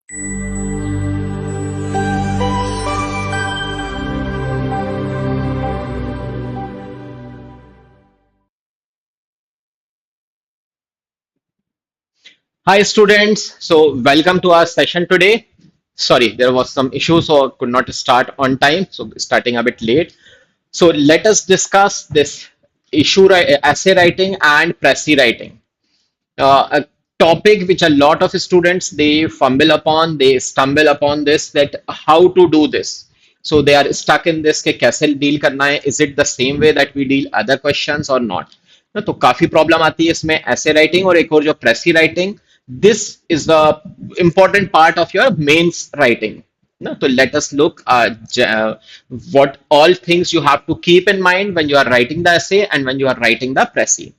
Hi students, so welcome to our session today. Sorry, there was some issue, so I could not start on time, so starting a bit late. So let us discuss this essay writing and précis writing. A topic which a lot of students they fumble upon, they stumble upon this that how to do this. So they are stuck in this कि कैसे deal करना है? Is it the same way that we deal other questions or not? ना तो काफी problem आती है इसमें essay writing और एक और जो précis writing. This is the important part of your mains writing. No, so let us look what all things you have to keep in mind when you are writing the essay and when you are writing the précis.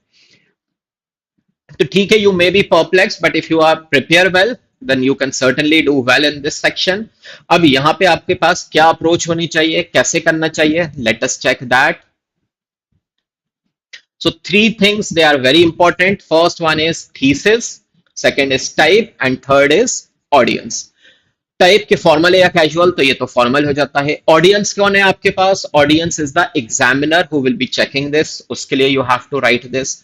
तो ठीक है, you may be perplexed, but if you are prepare well, then you can certainly do well in this section. अब यहाँ पे आपके पास क्या approach होनी चाहिए, कैसे करना चाहिए? Let us check that. So three things they are very important. First one is thesis, second is type, and third is audience. Type के फॉर्मल या कैजुअल, तो ये तो फॉर्मल हो जाता है. ऑडियंस कौन है आपके पास? Audience is the examiner who will be checking this. उसके लिए you have to write this.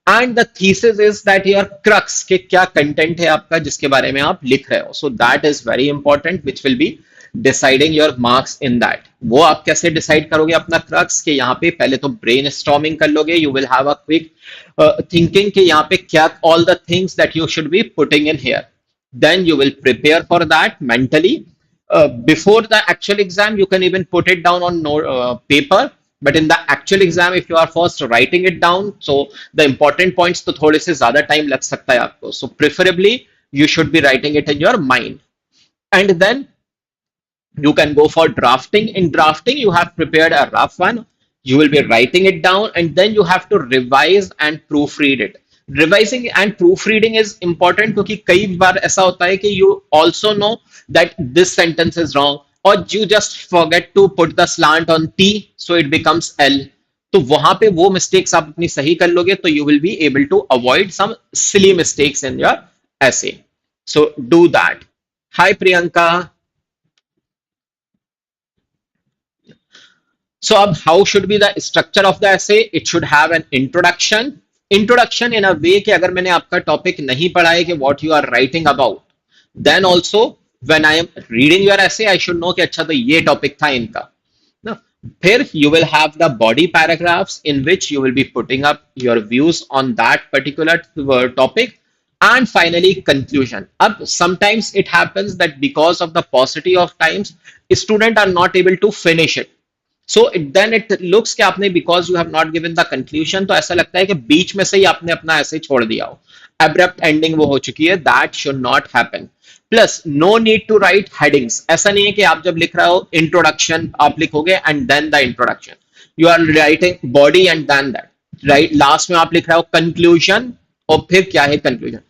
And the thesis is that your crux के क्या कंटेंट है आपका जिसके बारे में आप लिख रहे हो. So that is very important which will be deciding your marks in that. वो आप कैसे डिसाइड करोगे अपना क्रक्स के? यहाँ पे पहले तो ब्रेन स्टॉर्मिंग कर लोगे. You will have a quick thinking कि यहाँ पे क्या all the things that you should be putting in here. Then you will prepare for that mentally. Before the actual exam, you can even put it down on paper. But in the actual exam, if you are first writing it down, so the important points तो थोड़े से ज़्यादा time लग सकता है आपको. So preferably, you should be writing it in your mind. And then you can go for drafting. In drafting, you have prepared a rough one. You will be writing it down, and then you have to revise and proofread it. Revising and proofreading is important क्योंकि कई बार ऐसा होता है कि you also know that this sentence is wrong or you just forget to put the slant on T so it becomes L. तो वहां पे वो mistakes आप अपनी सही कर लोगे तो you will be able to avoid some silly mistakes in your essay. So do that. Hi Priyanka. So how should be the structure of the essay? It should have an introduction. Introduction in a way कि अगर मैंने आपका topic नहीं पढ़ा है कि what you are writing about, then also when I am reading your essay I should know कि अच्छा तो ये टॉपिक था इनका ना. फिर you will have the body paragraphs in which you will be putting up your views on that particular topic. And finally conclusion. Ab sometimes it happens that because of the paucity of times students are not able to finish it. So then it looks कि आपने because you have not given the conclusion तो ऐसा लगता है कि बीच में से ही आपने अपना ऐसे छोड़ दिया हो. Abrupt ending वो हो चुकी है. That should not happen. Plus no need to write headings. ऐसा नहीं है कि आप जब लिख रहे हो introduction आप लिखोगे and then the introduction. You are writing body and then that. Right? Last में आप लिख रहे हो conclusion और फिर क्या है conclusion.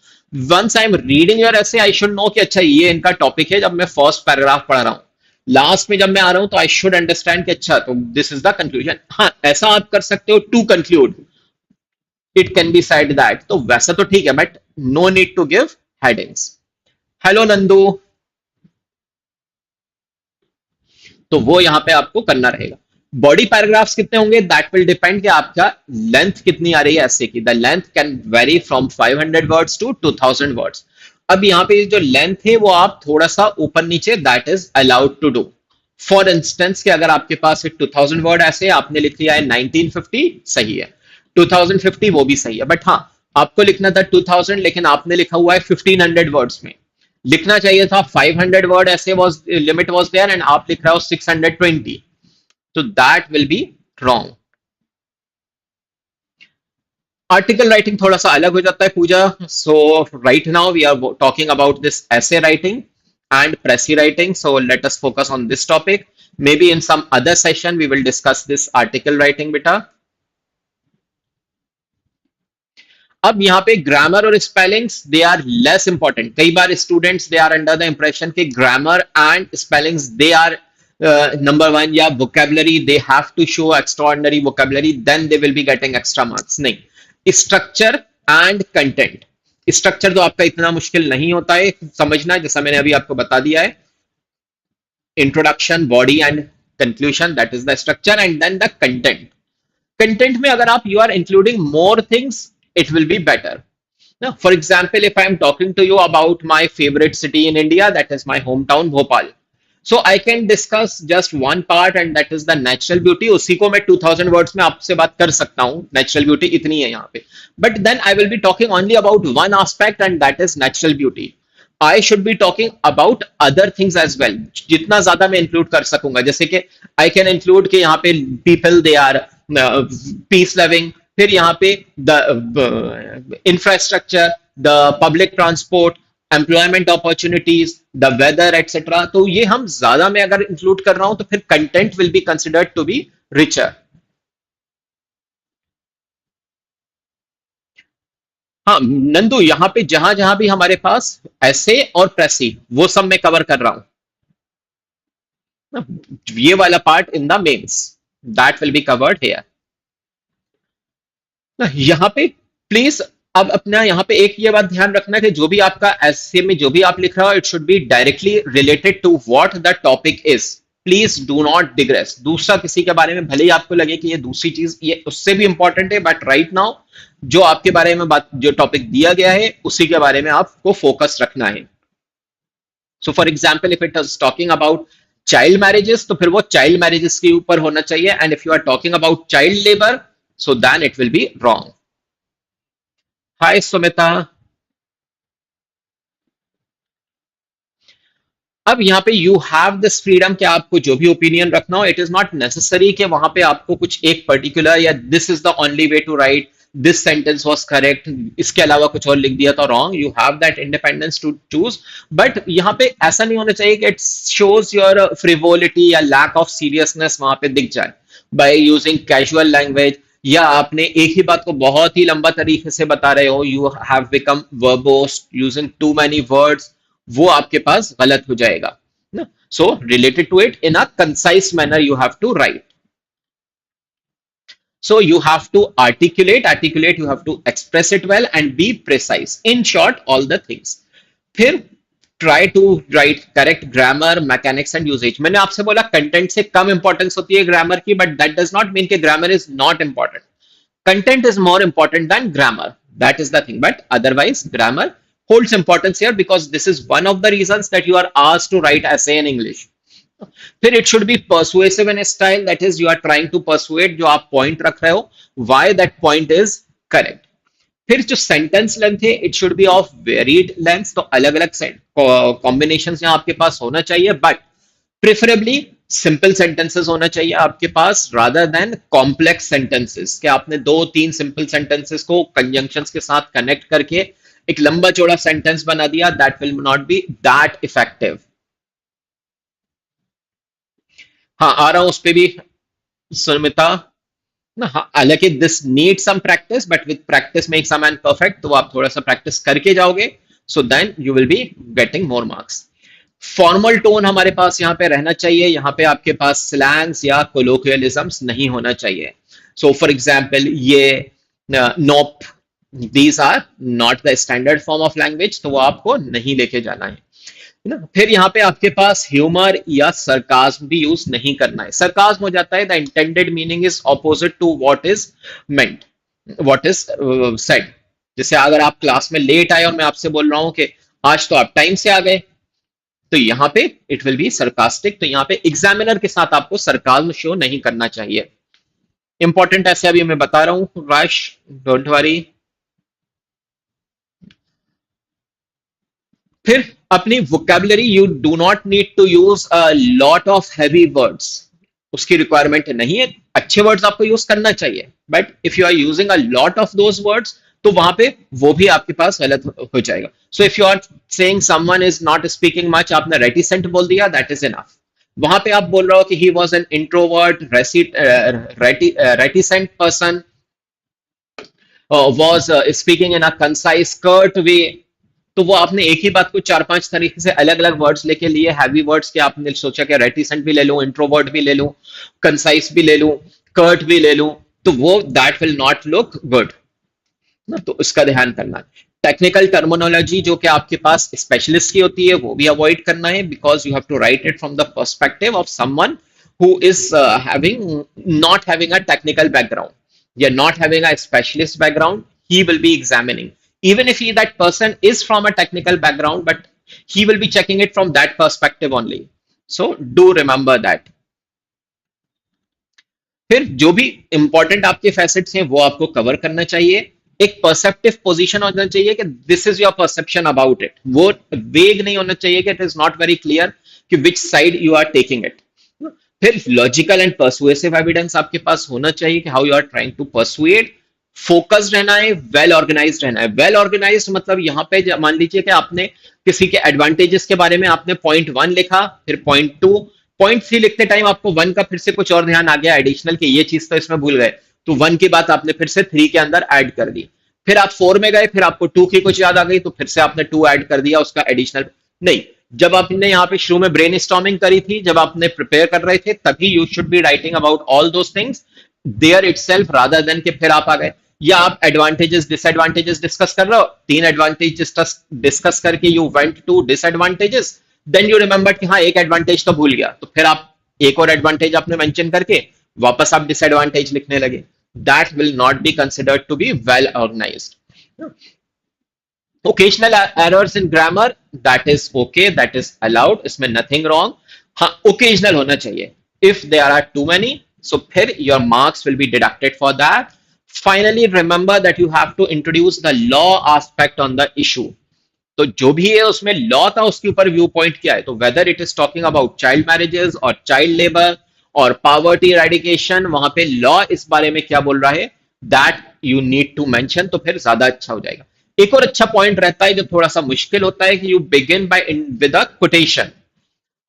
Once I am reading your essay I should know कि अच्छा ये इनका टॉपिक है जब मैं फर्स्ट पैराग्राफ पढ़ रहा हूँ. लास्ट में जब मैं आ रहा हूं तो आई शुड अंडरस्टैंड कि अच्छा तो दिस इज द कंक्लूजन. हाँ ऐसा आप कर सकते हो to conclude. It can be side that. तो वैसा तो ठीक है but no need to give headings. Hello Nandu. तो वो यहां पे आपको करना रहेगा. बॉडी पैराग्राफ्स कितने होंगे दैट विल डिपेंड कि आपका लेंथ कितनी आ रही है ऐसे की. The length can vary from 500 words to 2000 words. अब यहाँ पे जो लेंथ है वो आप थोड़ा सा ऊपर नीचे that is allowed to do. For instance कि अगर आपके पास 2000 वर्ड ऐसे आपने लिख लिया है 1950 सही है, 2050 वो भी सही है. बट हाँ आपको लिखना था 2000 लेकिन आपने लिखा हुआ है 1500 वर्ड्स में. लिखना चाहिए था 500 वर्ड ऐसे was limit was there and आप लिख रहे हो 620. तो that will be wrong. Article writing थोड़ा सा अलग हो जाता है Pooja. So right now we are talking about this essay writing and précis writing. So let us focus on this topic. Maybe in some other session we will discuss this article writing beta. अब यहाँ पे grammar और spellings they are less important. कई बार students they are under the impression कि grammar and spellings they are number one या vocabulary they have to show extraordinary vocabulary then they will be getting extra marks. नहीं, structure and content. Structure तो आपका इतना मुश्किल नहीं होता है समझना, जैसा मैंने अभी आपको बता दिया है। Introduction, body and conclusion, that is the structure, and then the content. Content में अगर आप you are including more things, it will be better. Now, for example, if I am talking to you about my favorite city in India, that is my hometown, Bhopal. So I can discuss just one part, and that is the natural beauty. उसी को मैं 2000 words में आपसे बात कर सकता हूँ, natural beauty इतनी है यहाँ पे. But then I will be talking only about one aspect, and that is natural beauty. I should be talking about other things as well. जितना ज्यादा मैं इंक्लूड कर सकूंगा, जैसे कि I can include कि यहाँ पे people they are peace loving, फिर यहाँ पे the infrastructure, the public transport, employment opportunities, the weather etcetera. तो ये हम ज्यादा में अगर इंक्लूड कर रहा हूं तो फिर content will be considered to be richer. हाँ नंदू, यहाँ पे जहां जहां भी हमारे पास ऐसे और प्रेसी, वो सब मैं कवर कर रहा हूं। ये वाला part in the mains, that will be covered here. यहाँ पे प्लीज अब अपना यहाँ पे एक ये बात ध्यान रखना कि जो भी आपका ऐसे में जो भी आप लिख रहे हो, it should be directly related to what the topic is. Please do not digress. दूसरा किसी के बारे में भले ही आपको लगे कि ये दूसरी चीज ये उससे भी इंपॉर्टेंट है, बट राइट नाउ जो आपके बारे में बात, जो टॉपिक दिया गया है उसी के बारे में आपको फोकस रखना है। So for example, if it is talking about child marriages, तो फिर वो चाइल्ड मैरिजेस के ऊपर होना चाहिए, and if you are talking about child labour, so then it will be wrong. Hi Sumita. अब यहाँ पे यू हैव दिस फ्रीडम कि आपको जो भी ओपिनियन रखना हो, इट इज नॉट नेसेसरी कि वहां पे आपको कुछ एक पर्टिकुलर या this is the only way to write, this sentence was correct, इसके अलावा कुछ और लिख दिया तो wrong. You have that independence to choose, but यहाँ पे ऐसा नहीं होना चाहिए कि इट शोज योर फ्रिवोलिटी या लैक ऑफ सीरियसनेस वहां पे दिख जाए बाय यूजिंग कैजुअल लैंग्वेज, या आपने एक ही बात को बहुत ही लंबा तरीके से बता रहे हो, you have become verbose using too many words, वो आपके पास गलत हो जाएगा ना। So related to it in a concise manner you have to write. So you have to articulate, you have to express it well and be precise. In short, all the things. फिर try to write correct grammar, mechanics and usage. मैंने आपसे बोला content से कम importance होती है grammar की, but that does not mean कि grammar is not important. Content is more important than grammar, that is the thing, but otherwise grammar holds importance here because this is one of the reasons that you are asked to write essay in English. फिर it should be persuasive in style, that is you are trying to persuade, जो आप point रख रहे हो why that point is correct. फिर जो sentence length है, it should be of varied length, तो अलग अलग कॉम्बिनेशन यहाँ आपके पास होना चाहिए, बट प्रिफरेबली सिंपल सेंटेंसेस होना चाहिए आपके पास रादर देन कॉम्प्लेक्स सेंटेंसेस, कि आपने दो तीन सिंपल सेंटेंसेस को कंजंक्शंस के साथ कनेक्ट करके एक लंबा चौड़ा सेंटेंस बना दिया, that will not B that effective. हाँ आ रहा हूं उस पे भी सुमिता ना। हाँ, हालांकि this need some practice, but with practice makes a man perfect, तो आप थोड़ा सा प्रैक्टिस करके जाओगे, so then you will be getting more marks. Formal tone हमारे पास यहाँ पे रहना चाहिए, यहाँ पे आपके पास स्लैंग्स या कोलोकियलिज्म्स नहीं होना चाहिए। सो फॉर एग्जाम्पल ये nope, these are not the standard form of language, तो वो आपको नहीं लेके जाना है ना। फिर यहाँ पे आपके पास ह्यूमर या सरकाज्म भी यूज नहीं करना है। सरकाज्म हो जाता है the intended meaning is opposite to what is meant, what is said. जैसे अगर आप क्लास में लेट आए और मैं आपसे बोल रहा हूं कि आज तो आप टाइम से आ गए, तो यहाँ पे इट विल बी सरकास्टिक, तो यहाँ पे एग्जामिनर के साथ आपको सरकाज्म शो नहीं करना चाहिए। इंपॉर्टेंट ऐसे अभी मैं बता रहा हूं, रश डोंट वरी। फिर अपनी vocabulary, you do not need to use a lot of heavy words, उसकी रिक्वायरमेंट नहीं है। अच्छे वर्ड्स आपको यूज करना चाहिए, but if you are using a lot of those words, तो वहां पे वो भी आपके पास गलत हो जाएगा। So if you are saying someone is not speaking much, आपने रेटिसेंट बोल दिया, दैट इज इनफ। वहां पे आप बोल रहे हो कि he was an introvert, reticent person was speaking in a concise curt way, तो वो आपने एक ही बात को चार पांच तरीके से अलग अलग वर्ड्स लेके लिए, हैवी वर्ड्स के आपने सोचा कि रेटिसेंट भी ले लूं, इंट्रोवर्ट भी ले लूं, कंसाइज भी ले लूं, कर्ट भी ले लूं, तो वो that will not look good ना, तो उसका ध्यान करना। टेक्निकल टर्मिनोलॉजी जो कि आपके पास स्पेशलिस्ट की होती है वो भी अवॉइड करना है, because you have to write it from the perspective of someone who is having not having a technical background, yeah, not having a specialist background. He will be examining, even if that person is from a technical background, but he will be checking it from that perspective only. So do remember that. फिर जो भी important आपके facets हैं वो आपको cover करना चाहिए। एक परसेप्टिव पोजीशन होना चाहिए कि this is your perception about it, वो वेग नहीं होना चाहिए कि it is not very clear कि which side you are taking it. फिर लॉजिकल एंड परसुएसिव एविडेंस आपके पास होना चाहिए कि how you are trying to persuade. Focus रहना है, वेल ऑर्गेनाइज रहना है। वेल ऑर्गेनाइज मतलब यहाँ पे मान लीजिए कि आपने किसी के एडवांटेजेस के बारे में आपने पॉइंट वन लिखा, फिर पॉइंट टू, पॉइंट थ्री लिखते टाइम आपको वन का फिर से कुछ और ध्यान आ गया एडिशनल कि ये चीज तो इसमें भूल गए, तो वन की बात आपने फिर से थ्री के अंदर ऐड कर दी। फिर आप फोर में गए, फिर आपको टू की कुछ याद आ गई तो फिर से आपने टू ऐड कर दिया उसका एडिशनल। नहीं, जब आपने यहाँ पे शुरू में ब्रेन स्टॉर्मिंग करी थी, जब आपने प्रिपेयर कर रहे थे, तभी you should be writing about all those things there itself rather than कि फिर आप आ गए। या आप एडवांटेजेस डिसएडवांटेजेस डिस्कस कर रहे हो, तीन एडवांटेज डिस्कस करके you went to disadvantages, then you remember कि हाँ एक एडवांटेज तो भूल गया, तो फिर आप एक और एडवांटेज आपने मेंशन करके वापस आप डिसएडवांटेज लिखने लगे। That will not be considered to be well organised. occasional errors in grammar, that is okay, that is allowed, इसमें nothing wrong। हाँ occasional होना चाहिए। if there are too many, so फिर your marks will be deducted for that। finally remember that you have to introduce the law aspect on the issue। तो जो भी है उसमें लॉ था उसके ऊपर व्यू पॉइंट क्या है, तो whether it is talking about child marriages और चाइल्ड लेबर और पॉवर्टी एराडिकेशन, वहां पे लॉ इस बारे में क्या बोल रहा है, that you need to mention, तो फिर ज्यादा अच्छा हो जाएगा। एक और अच्छा पॉइंट रहता है जो थोड़ा सा मुश्किल होता है कि you begin by with a quotation.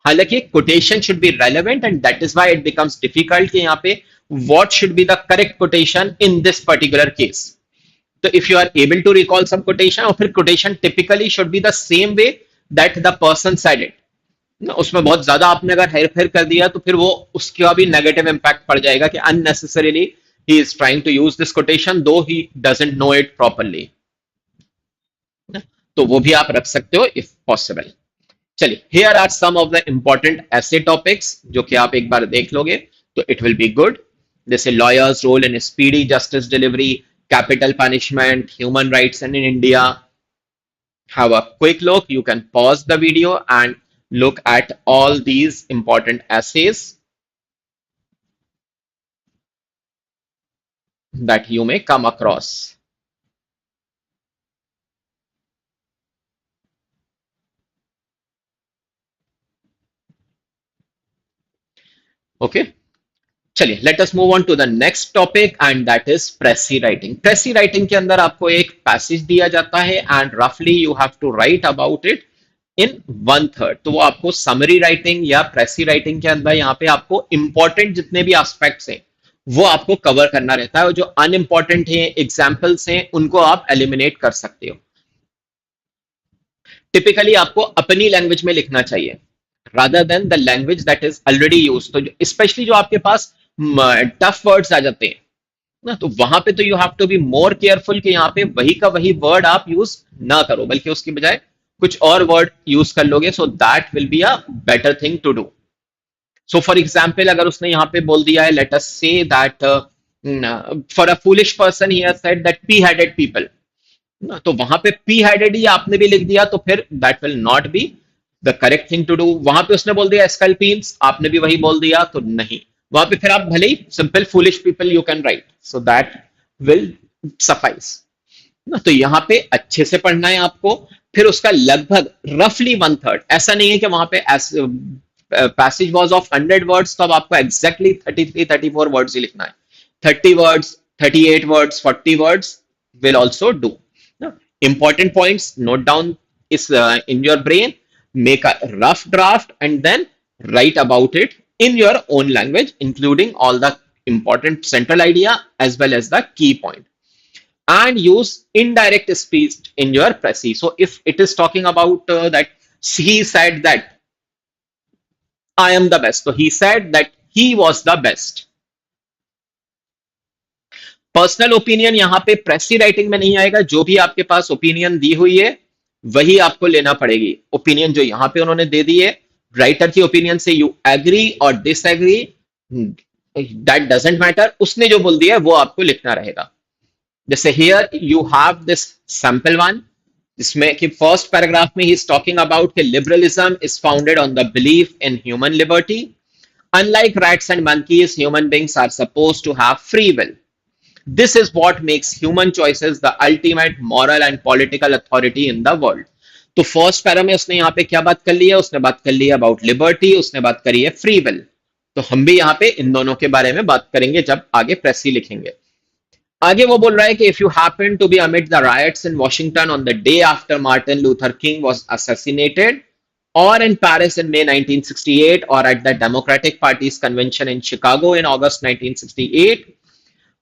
हालांकि quotation should be relevant and that is why it becomes difficult कि यहाँ पे what should be the correct quotation in this particular case. तो if you are able to recall some quotation, और फिर quotation typically should be the same way that the person said it ना, उसमें बहुत ज्यादा आपने अगर हेर फेर कर दिया तो फिर वो उसका भी नेगेटिव इंपैक्ट पड़ जाएगा कि unnecessarily he is trying to use this quotation though he doesn't know it properly। तो वो भी आप रख सकते हो if possible। चलिए, here are some of the important essay topics जो कि आप एक बार देख लोगे तो it will be good। जैसे lawyer's role in speedy justice delivery, capital punishment, human rights in India। Have a quick look, you can pause the video and look at all these important essays that you may come across। Okay, चलिए let us move on to the next topic and that is precis writing. Precis writing के अंदर आपको एक passage दिया जाता है and रफली you have to write about it in one third. तो वो आपको समरी राइटिंग या प्रेसी राइटिंग के अंदर यहाँ पे आपको इंपॉर्टेंट जितने भी एस्पेक्ट्स हैं वो आपको कवर करना रहता है, और जो अनइंपॉर्टेंट है एग्जाम्पल्स हैं उनको आप एलिमिनेट कर सकते हो। टिपिकली आपको अपनी लैंग्वेज में लिखना चाहिए rather than the language that is already used। तो स्पेशली जो आपके पास टफ वर्ड्स आ जाते हैं ना, तो वहां पे तो you have to be more careful कि यहाँ पे वही का वही वर्ड आप यूज ना करो, बल्कि उसकी बजाय कुछ और वर्ड यूज कर लोगे, so that will be a better thing to do. So for example अगर उसने यहाँ पे बोल दिया है, let us say that for a foolish person he has said that P headed people, तो वहां पे पी हेडेड ही आपने भी लिख दिया तो फिर that will not be the correct thing to do. वहां पे उसने बोल दिया स्कल्पीन्स, आपने भी वही बोल दिया तो नहीं, वहां पे फिर आप भले ही simple foolish people you can write, so that will suffice ना। तो यहाँ पे अच्छे से पढ़ना है आपको। फिर उसका लगभग रफली वन थर्ड, ऐसा नहीं है कि वहां पे पैसेज वॉज ऑफ 100 वर्ड्स तो अब आपको एग्जैक्टली 33-34 वर्ड्स ही लिखना है। 30 words, 38 words, 40 words will also do। Important points, note down is in your brain, make a rough draft and then write about it in your own language, including all the important central idea as well as the key point, and use indirect speech in your précis। So if it is talking about that he said that I am the best, so he said that he was the best। Personal opinion यहां पे प्रेसी writing में नहीं आएगा, जो भी आपके पास opinion दी हुई है वही आपको लेना पड़ेगी। ओपिनियन जो यहां पे उन्होंने दे दी है, राइटर की ओपिनियन से यू एग्री और डिसएग्री, दैट डजेंट मैटर, उसने जो बोल दिया है वो आपको लिखना रहेगा। जैसे here you have this sample one, जिसमें कि फर्स्ट पैराग्राफ में ही इज टॉकिंग अबाउट कि liberalism is founded on the belief in human liberty, unlike rats and monkeys human beings are supposed to have free will. This is what makes human choices the ultimate moral and political authority in the world. तो first para में उसने यहाँ पे क्या बात कर ली है, उसने बात कर ली है अबाउट लिबर्टी, उसने बात करी है फ्री विल। तो हम भी यहाँ पे इन दोनों के बारे में बात करेंगे जब आगे प्रेसी लिखेंगे। आगे वो बोल रहा है कि if you happen to be amid the riots in Washington on the day after Martin Luther King was assassinated, or in Paris in May 1968, or at the Democratic Party's convention in Chicago in August 1968,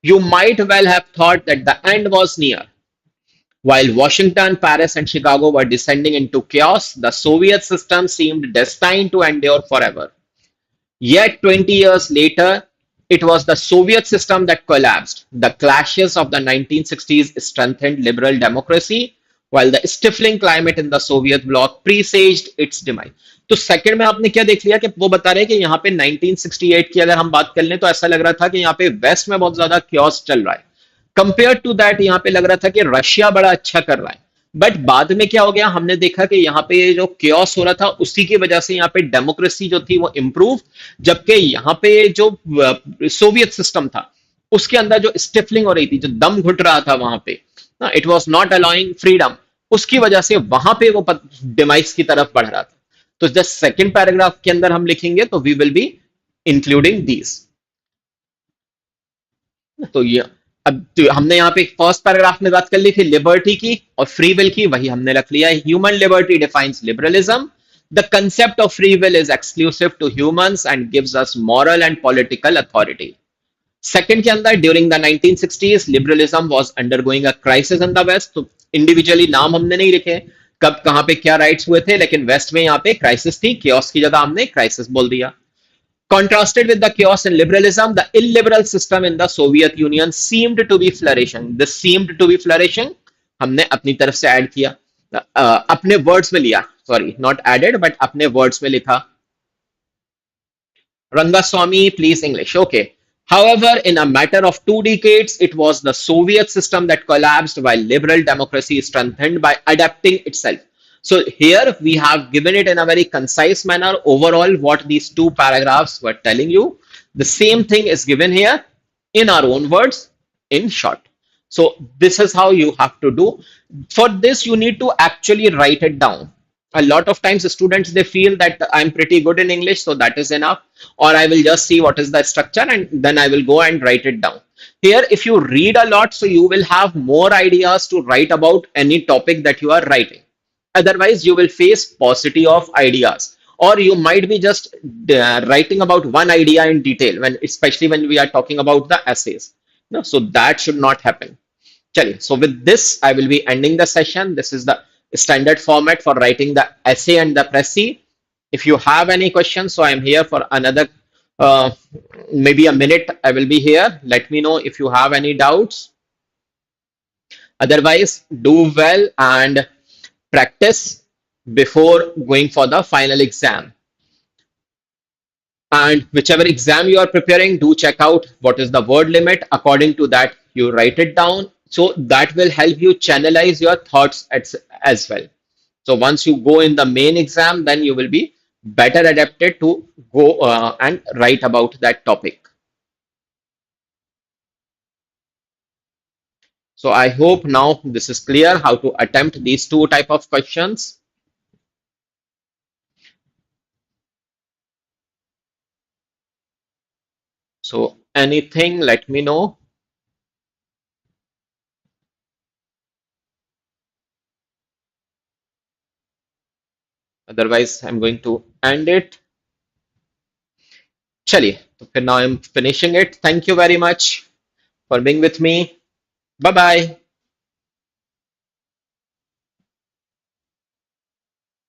you might well have thought that the end was near. While Washington, Paris, and Chicago were descending into chaos, the Soviet system seemed destined to endure forever. Yet, 20 years later, it was the Soviet system that collapsed. The clashes of the 1960s strengthened liberal democracy, while the stifling climate in the Soviet bloc presaged its demise. तो second में आपने क्या देख लिया कि वो बता रहे हैं कि यहाँ पे 1968 की अगर हम बात कर लें तो ऐसा लग रहा था कि यहाँ पे वेस्ट में बहुत ज्यादा क्योस चल रहा है, कंपेयर टू दैट यहाँ पे लग रहा था कि रशिया बड़ा अच्छा कर रहा है। बट बाद में क्या हो गया, हमने देखा कि यहाँ पे जो क्योस हो रहा था उसी की वजह से यहाँ पे डेमोक्रेसी जो थी वो इंप्रूव, जबकि यहाँ पे जो सोवियत सिस्टम था उसके अंदर जो स्टिफलिंग हो रही थी, जो दम घुट रहा था वहां पे, it was not allowing freedom, उसकी वजह से वहां पे वो डिमाइस की तरफ बढ़ रहा था। तो जस्ट सेकेंड पैराग्राफ के अंदर हम लिखेंगे तो we will be including these. तो ये अब तो हमने यहाँ पे फर्स्ट पैराग्राफ में बात कर ली थी लिबर्टी की और फ्री विल की, वही हमने रख लिया है। Human liberty defines liberalism, the concept of free will is exclusive to humans and gives us moral and political authority. Second के अंदर during the 1960s liberalism was undergoing a crisis in the west. तो individually नाम हमने नहीं लिखे कब कहां पे क्या राइट्स हुए थे, लेकिन वेस्ट में यहाँ पे क्राइसिस थी, chaos की जगह हमने क्राइसिस बोल दिया। Contrasted with the chaos in liberalism, the illiberal system in the Soviet Union seemed to be flourishing. This seemed to be flourishing हमने अपनी तरफ से ऐड किया, अपने वर्ड्स में लिया, सॉरी नॉट एडेड बट अपने वर्ड्स में लिखा। Rangaswamy, please English. Okay. However, in a matter of 2 decades, it was the Soviet system that collapsed while liberal democracy strengthened by adapting itself. So here we have given it in a very concise manner overall what these two paragraphs were telling you. The same thing is given here in our own words in short. So this is how you have to do. For this, you need to actually write it down. A lot of times students, they feel that I'm pretty good in English, so that is enough, or I will just see what is the structure and then I will go and write it down. Here, if you read a lot, so you will have more ideas to write about any topic that you are writing. Otherwise, you will face paucity of ideas, or you might be just writing about one idea in detail, when especially when we are talking about the essays. No, so that should not happen. Chaliye, so with this, I will be ending the session. This is the standard format for writing the essay and the précis. If you have any questions, so I am here for another maybe a minute. I will be here. Let me know if you have any doubts. Otherwise, do well and practice before going for the final exam. And whichever exam you are preparing, do check out what is the word limit. According to that, you write it down. So that will help you channelize your thoughts as well. So once you go in the main exam, then you will be better adapted to go and write about that topic. So I hope now this is clear how to attempt these two type of questions. So anything, let me know. Otherwise, I'm going to end it. Chaliye, so now I'm finishing it. Thank you very much for being with me. Bye bye.